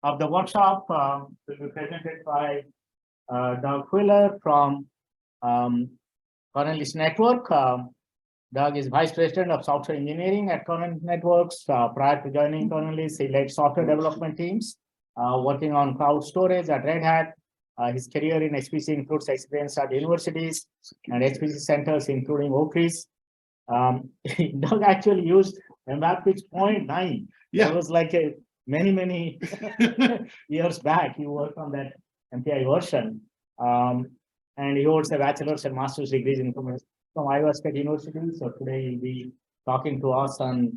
of the workshop will be presented by Doug Wheeler from Cornelis Network. Doug is Vice President of Software Engineering at Cornelis Networks. Prior to joining Cornelis, he led software development teams working on cloud storage at Red Hat. His career in HPC includes experience at universities and HPC centers, including Oak Ridge. Doug actually used MPath 0.9. Yeah. It was like many years back. He worked on that MPI version. And he holds a bachelor's and master's degrees in from Iowa State University. So today he'll be talking to us on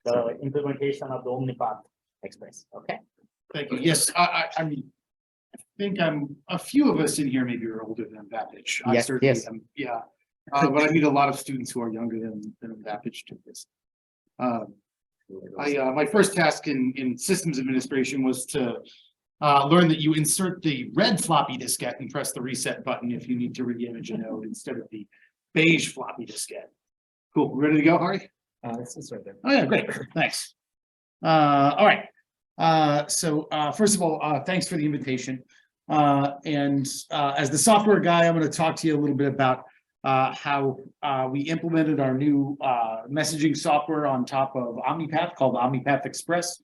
the implementation of the Omni-Path Express. Okay. Thank you. Yes, I mean, I think a few of us in here maybe are older than Babbage. I Yes, certainly yes. am, yeah. But I meet a lot of students who are younger than Babbage took this. My first task in systems administration was to learn that you insert the red floppy diskette and press the reset button if you need to re-image a node instead of the beige floppy diskette. Cool. Ready to go, Hari? It's right there. Oh yeah, great. Thanks. All right. So first of all, thanks for the invitation. As the software guy, I'm going to talk to you a little bit about how we implemented our new messaging software on top of Omni-Path called Omni-Path Express,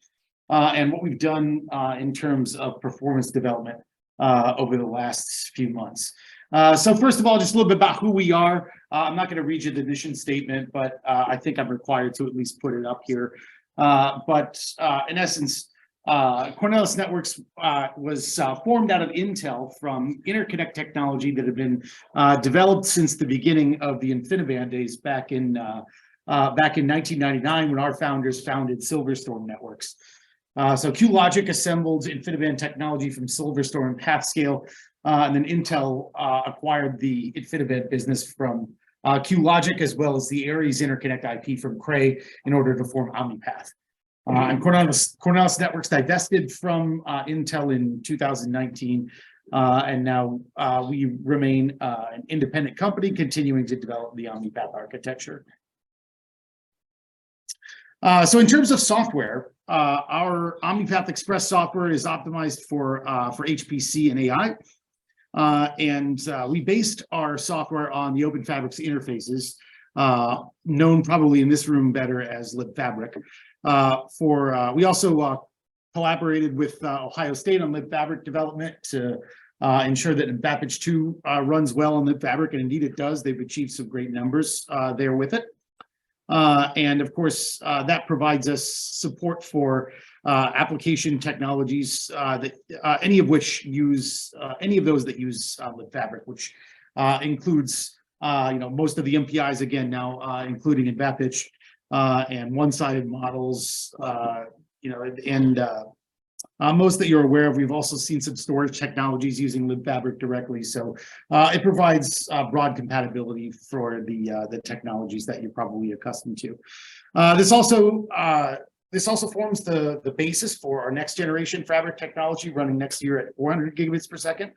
and what we've done in terms of performance development over the last few months. So first of all, just a little bit about who we are. I'm not going to read you the mission statement, but I think I'm required to at least put it up here. In essence, Cornelis Networks was formed out of Intel from interconnect technology that had been developed since the beginning of the InfiniBand days back in 1999 when our founders founded Silverstorm Networks. So QLogic assembled InfiniBand technology from Silverstorm and PathScale, and then Intel acquired the InfiniBand business from QLogic as well as the Aries interconnect IP from Cray in order to form Omni-Path. And Cornelis Networks divested from Intel in 2019, and now we remain an independent company continuing to develop the Omni-Path architecture. So in terms of software, our Omni-Path Express software is optimized for HPC and AI. We based our software on the Open Fabrics interfaces, known probably in this room better as libfabric. We also collaborated with Ohio State on libfabric development to ensure that Babbage 2 runs well on libfabric, and indeed it does. They've achieved some great numbers there with it. And of course, that provides us support for application technologies that any of those that use libfabric, which includes most of the MPIs again now, including in Babbage, and one-sided models, most that you're aware of. We've also seen some storage technologies using libfabric directly, so it provides broad compatibility for the technologies that you're probably accustomed to. This also forms the basis for our next generation fabric technology running next year at 400 gigabits per second,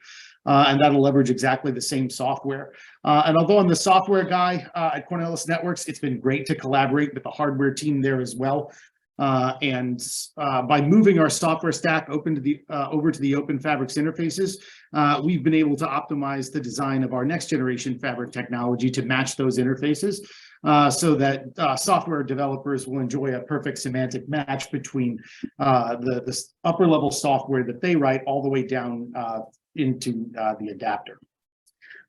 and that'll leverage exactly the same software. And although I'm the software guy at Cornelis Networks, it's been great to collaborate with the hardware team there as well. By moving our software stack over to the Open Fabrics interfaces, we've been able to optimize the design of our next generation fabric technology to match those interfaces, so that software developers will enjoy a perfect semantic match between the upper level software that they write all the way down into the adapter.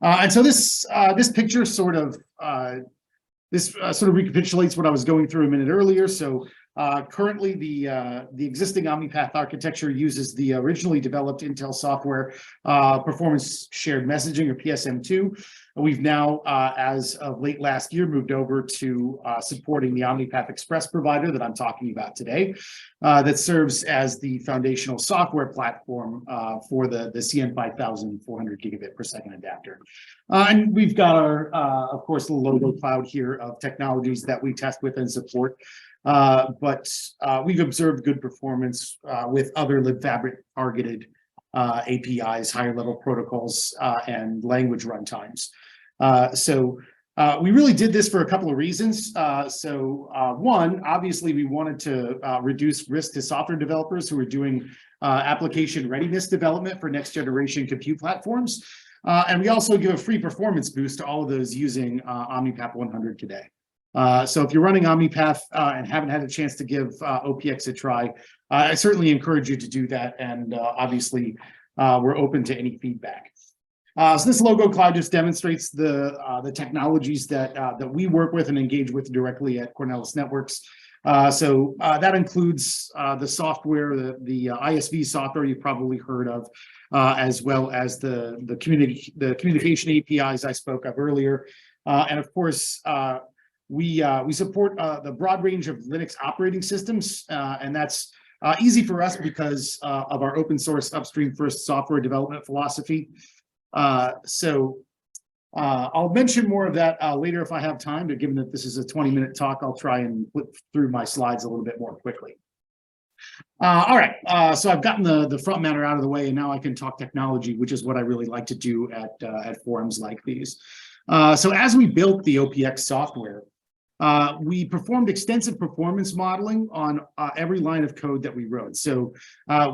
And so this picture sort of recapitulates what I was going through a minute earlier. So currently, the existing Omni-Path architecture uses the originally developed Intel software, Performance Shared Messaging, or PSM2. We've now, as of late last year, moved over to supporting the Omni-Path Express provider that I'm talking about today, that serves as the foundational software platform for the CN5000 400 gigabit per second adapter. And we've got our, of course, the logo cloud here of technologies that we test with and support. But we've observed good performance with other libfabric targeted APIs, higher level protocols, and language runtimes. So We really did this for a couple of reasons. One, obviously, we wanted to reduce risk to software developers who are doing application readiness development for next generation compute platforms. And we also give a free performance boost to all of those using Omni-Path 100 today. So if you're running Omni-Path and haven't had a chance to give OPX a try, I certainly encourage you to do that. And obviously, we're open to any feedback. So this logo cloud just demonstrates the technologies that we work with and engage with directly at Cornelis Networks. That includes the software, the ISV software you've probably heard of, as well as the communication APIs I spoke of earlier, and of course we support the broad range of Linux operating systems, and that's easy for us because of our open source upstream first software development philosophy. I'll mention more of that later if I have time, but given that this is a 20-minute talk, I'll try and flip through my slides a little bit more quickly. All right, so I've gotten the front matter out of the way, and now I can talk technology, which is what I really like to do at forums like these. So as we built the OPX software, we performed extensive performance modeling on every line of code that we wrote. So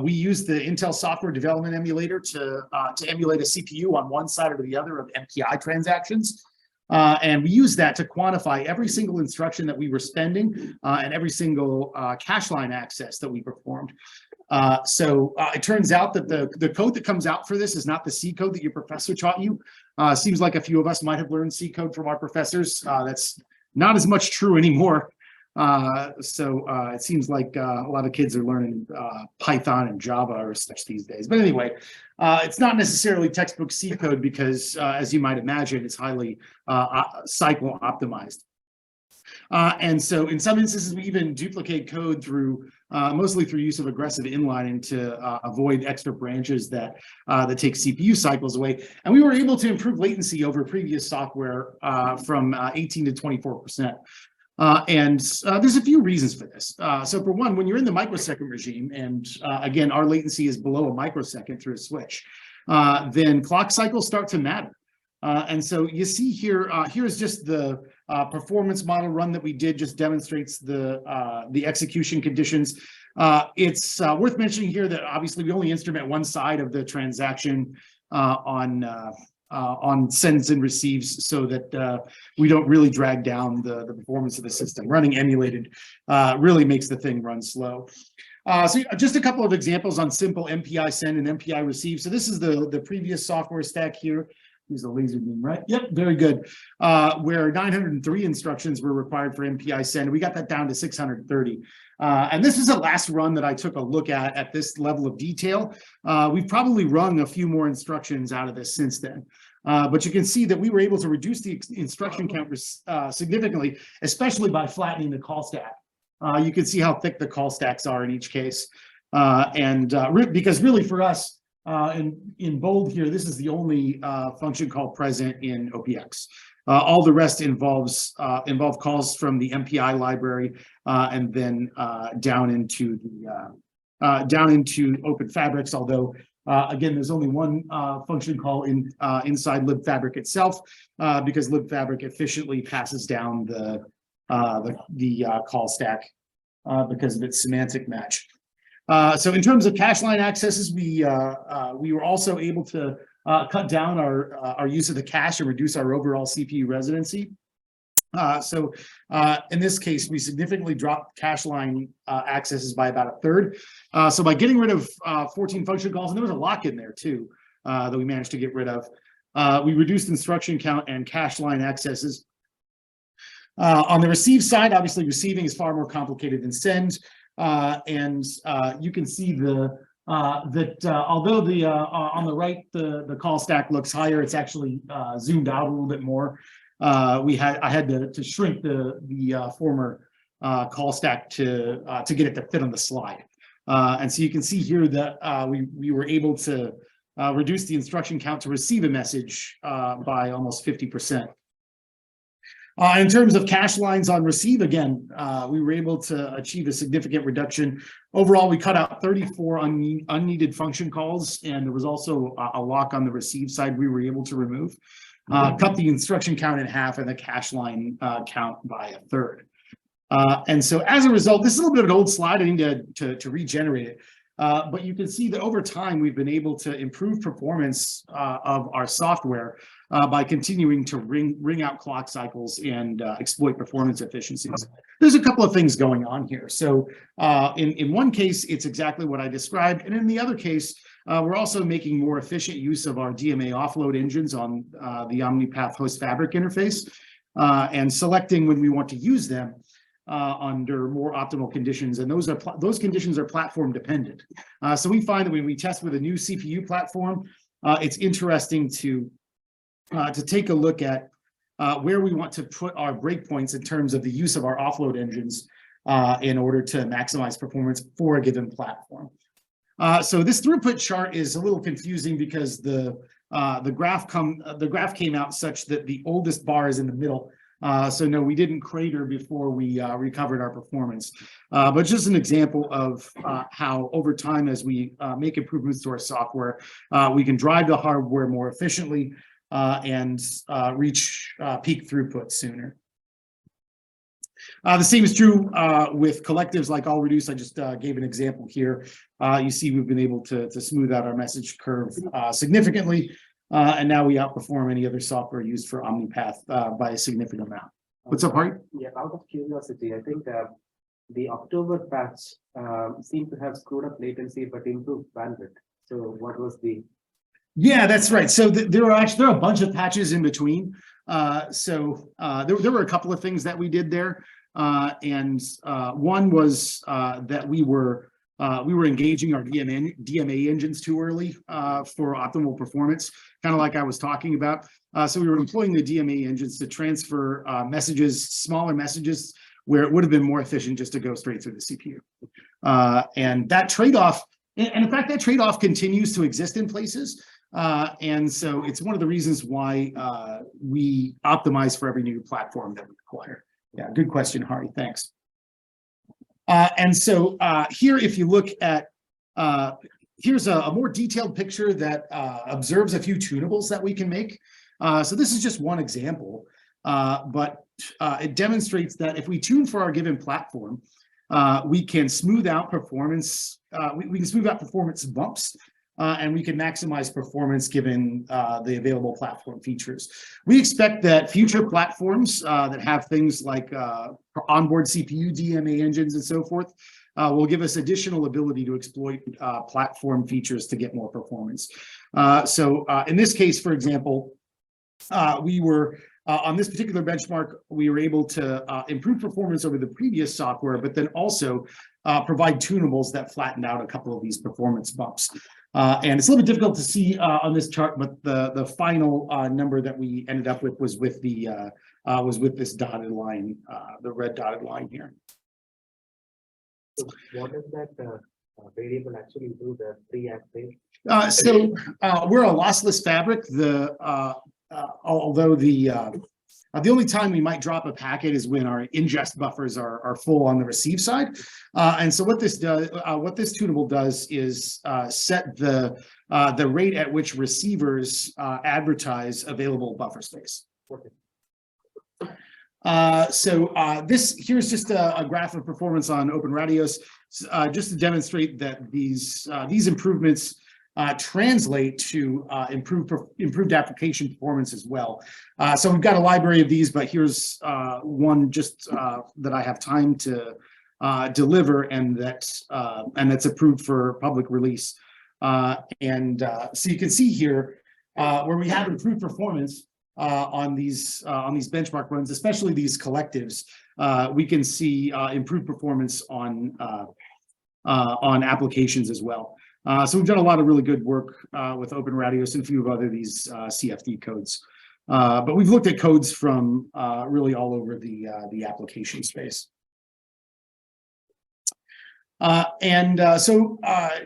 we used the Intel software development emulator to emulate a CPU on one side or the other of MPI transactions. And we used that to quantify every single instruction that we were spending and every single cache line access that we performed. It turns out that the code that comes out for this is not the C code that your professor taught you. Seems like a few of us might have learned C code from our professors. That's not as much true anymore. It seems like a lot of kids are learning Python and Java or such these days. But anyway, it's not necessarily textbook C code because, as you might imagine, it's highly cycle optimized. And so in some instances, we even duplicate code through mostly through use of aggressive inlining to avoid extra branches that take CPU cycles away. And we were able to improve latency over previous software from 18 to 24%. There's a few reasons for this. So for one, when you're in the microsecond regime, and again, our latency is below a microsecond through a switch, then clock cycles start to matter. And so you see here, here's just the performance model run that we did, just demonstrates the execution conditions. It's worth mentioning here that obviously we only instrument one side of the transaction on sends and receives, so that we don't really drag down the performance of the system. Running emulated really makes the thing run slow. So just a couple of examples on simple MPI send and MPI receive. So this is the previous software stack here. Use the laser beam, right? Yep, very good. Where 903 instructions were required for MPI send. We got that down to 630. And this is the last run that I took a look at this level of detail. We've probably run a few more instructions out of this since then. But you can see that we were able to reduce the instruction count significantly, especially by flattening the call stack. You can see how thick the call stacks are in each case. Because really for us, in bold here, this is the only function call present in OPX. All the rest involve calls from the MPI library and then down into Open Fabrics. Although again, there's only one function call inside libfabric itself because libfabric efficiently passes down the call stack because of its semantic match. So in terms of cache line accesses, we were also able to cut down our use of the cache and reduce our overall CPU residency. In this case, we significantly dropped cache line accesses by about a third. So by getting rid of 14 function calls, and there was a lock in there too that we managed to get rid of, we reduced instruction count and cache line accesses. On the receive side, obviously receiving is far more complicated than send. You can see that although on the right the call stack looks higher, it's actually zoomed out a little bit more. I had to shrink the former call stack to get it to fit on the slide. And so you can see here that we were able to reduce the instruction count to receive a message by almost 50%. In terms of cache lines on receive, again, we were able to achieve a significant reduction. Overall, we cut out 34 unneeded function calls, and there was also a lock on the receive side we were able to remove. cut the instruction count in half and the cache line count by a third. And so as a result, this is a little bit of an old slide. I need to regenerate it. But you can see that over time, we've been able to improve performance of our software by continuing to wring out clock cycles and exploit performance efficiencies. There's a couple of things going on here. So in one case, it's exactly what I described. And in the other case, we're also making more efficient use of our DMA offload engines on the Omni-Path host fabric interface and selecting when we want to use them under more optimal conditions, and those conditions are platform dependent. So we find that when we test with a new CPU platform, it's interesting to take a look at where we want to put our breakpoints in terms of the use of our offload engines in order to maximize performance for a given platform. So this throughput chart is a little confusing because the graph came out such that the oldest bar is in the middle. So no, we didn't crater before we recovered our performance, but just an example of how over time, as we make improvements to our software, we can drive the hardware more efficiently and reach peak throughput sooner. The same is true with collectives like All Reduce. I just gave an example here. You see we've been able to smooth out our message curve significantly. And now we outperform any other software used for Omni-Path by a significant amount. What's up, Hardy? Yeah, out of curiosity, I think the October patch seemed to have screwed up latency but improved bandwidth. So what was the... Yeah, that's right. So there are a bunch of patches in between. There were a couple of things that we did there. And one was that we were engaging our DMA engines too early for optimal performance, kind of like I was talking about. So we were employing the DMA engines to transfer smaller messages, where it would have been more efficient just to go straight through the CPU. And that trade-off, and in fact, that trade-off continues to exist in places. And so it's one of the reasons why we optimize for every new platform that we acquire. Yeah, good question, Hari. Thanks. And so here, if you look at, here's a more detailed picture that observes a few tunables that we can make. So this is just one example, but it demonstrates that if we tune for our given platform, we can smooth out performance. We can smooth out performance bumps. And we can maximize performance given the available platform features. We expect that future platforms that have things like onboard CPU, DMA engines, and so forth will give us additional ability to exploit platform features to get more performance. So in this case, for example, we were on this particular benchmark, we were able to improve performance over the previous software, but then also provide tunables that flattened out a couple of these performance bumps. And it's a little bit difficult to see on this chart, but the final number that we ended up with was with this dotted line, the red dotted line here. So what does that variable actually do, the pre-active? So we're a lossless fabric. Although the only time we might drop a packet is when our ingest buffers are full on the receive side. And so what this tunable does is set the rate at which receivers advertise available buffer space. Okay. Here's just a graph of performance on Open Radios, just to demonstrate that these improvements translate to improved application performance as well. So we've got a library of these, but here's one just that I have time to deliver, and that's approved for public release. So you can see here where we have improved performance on these benchmark runs, especially these collectives. We can see improved performance on applications as well. So we've done a lot of really good work with Open Radios and a few of other these CFD codes. But we've looked at codes from really all over the application space. So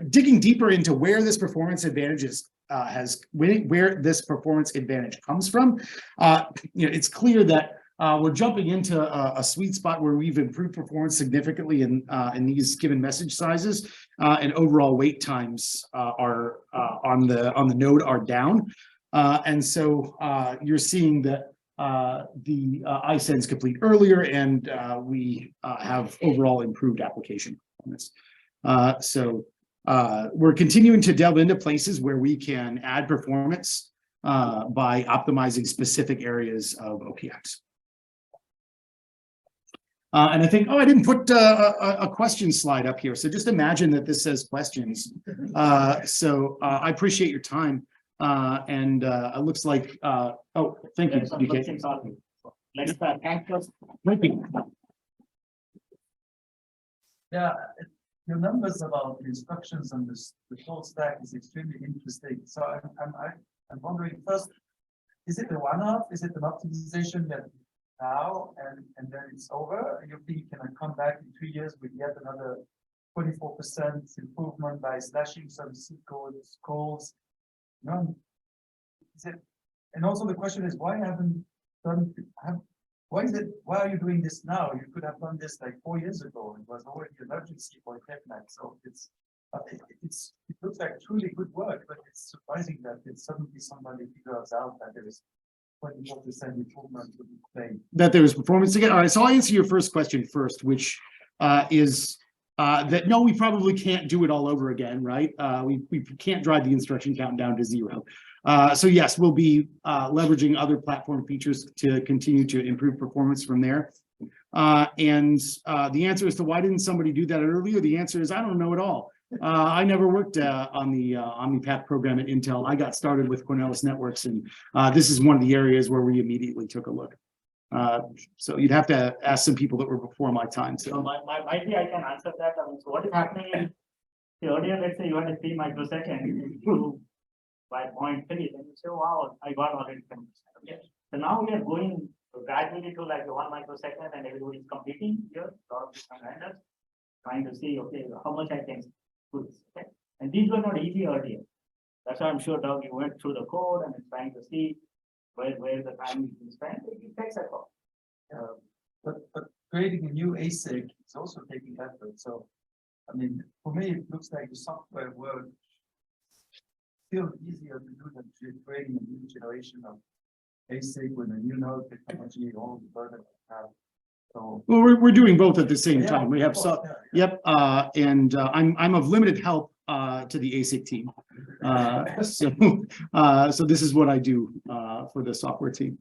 digging deeper into where this performance advantage where this performance advantage comes from, it's clear that we're jumping into a sweet spot where we've improved performance significantly in these given message sizes, and overall wait times are on the node are down. And so you're seeing that the iSend's complete earlier, and we have overall improved application performance. So we're continuing to delve into places where we can add performance by optimizing specific areas of OPX. And I think, oh, I didn't put a question slide up here. So just imagine that this says questions. I appreciate your time. And it looks like, oh, thank you. DK. Let's thank you. Yeah, your numbers about the instructions and the full stack is extremely interesting. So I'm wondering first, is it a one-off? Is it an optimization that now and then it's over? You think you can come back in 2 years with yet another 24% improvement by slashing some C codes, calls? No, is it? And also the question is, why are you doing this now? You could have done this like 4 years ago. It was already an urgency for TechNet. So it looks like truly good work, but it's surprising that suddenly somebody figures out that there is 24% improvement to be played. That there is performance again. All right, so I'll answer your first question first, which is that no, we probably can't do it all over again, right? We can't drive the instruction count down to 0. So yes, we'll be leveraging other platform features to continue to improve performance from there. And the answer as to why didn't somebody do that earlier? The answer is I don't know at all. I never worked on the Omni-Path program at Intel. I got started with Cornelis Networks, and this is one of the areas where we immediately took a look. So you'd have to ask some people that were before my time. So maybe I can answer that. I mean, so what is happening is earlier, let's say you had a 3 microsecond by 0.3, then you say, wow, I got already 10%. Okay. So now we are going gradually to like 1 microsecond, and everybody is competing here, a lot of different vendors, trying to see, okay, how much I can do this. Okay. And these were not easy earlier. That's why I'm sure Doug, you went through the code and is trying to see where the time you can spend. It takes a call. But creating a new ASIC is also taking effort. So, I mean, for me, it looks like the software work still easier to do than creating a new generation of ASIC with a new node technology, all the burden we have. So, well, we're doing both at the same time. We have of some, course, yeah. yep, and I'm of limited help to the ASIC team. So this is what I do for the software team.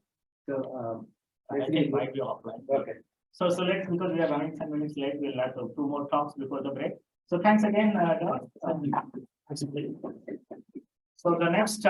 So, I think it might be offline. okay. So let's, because we are running 10 minutes late, we'll have 2 more talks before the break. So thanks again, Doug. So the next